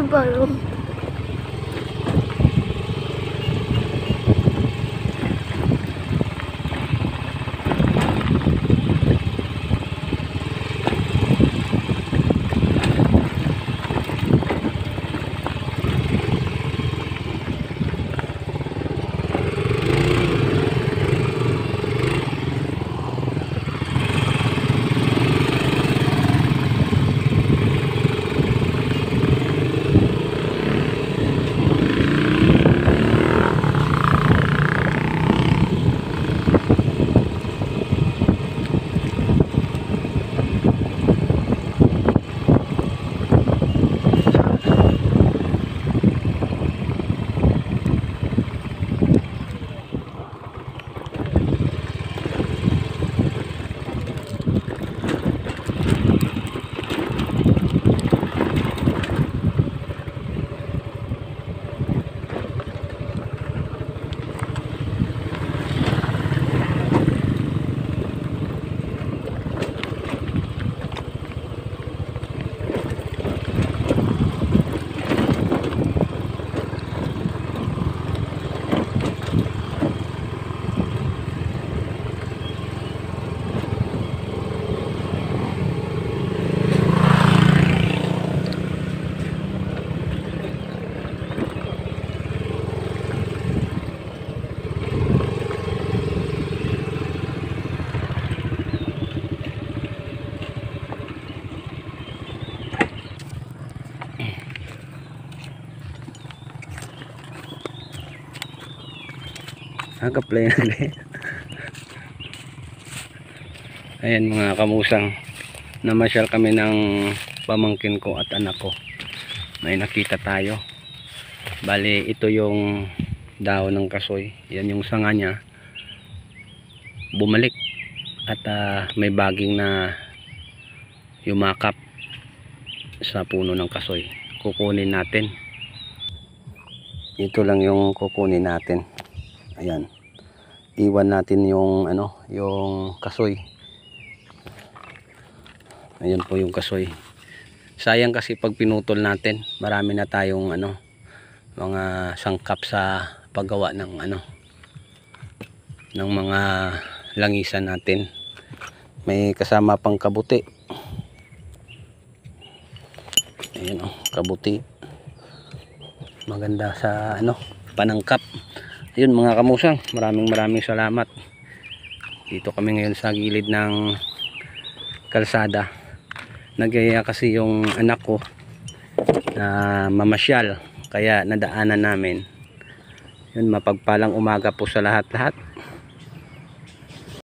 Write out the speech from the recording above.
balong. Nakaplay na rin. Ayan mga kamusang, namasyal kami ng pamangkin ko at anak ko. May nakita tayo. Bali ito yung dahon ng kasoy. Yan yung sanga niya. Bumalik at may baging na yumakap sa puno ng kasoy. Kukunin natin. Ito lang yung kukunin natin. Ayan. Iwan natin yung yung kasoy. Ayan po yung kasoy. Sayang kasi pag pinutol natin, marami na tayong mga sangkap sa paggawa ng ng mga langisan natin. May kasama pang kabuti. Ayan kabuti. Maganda sa panangkap. Ayun mga kamusang, maraming salamat. Dito kami ngayon sa gilid ng kalsada. Nagaya kasi yung anak ko na mamasyal, kaya nadaanan namin. Yun, mapagpalang umaga po sa lahat-lahat.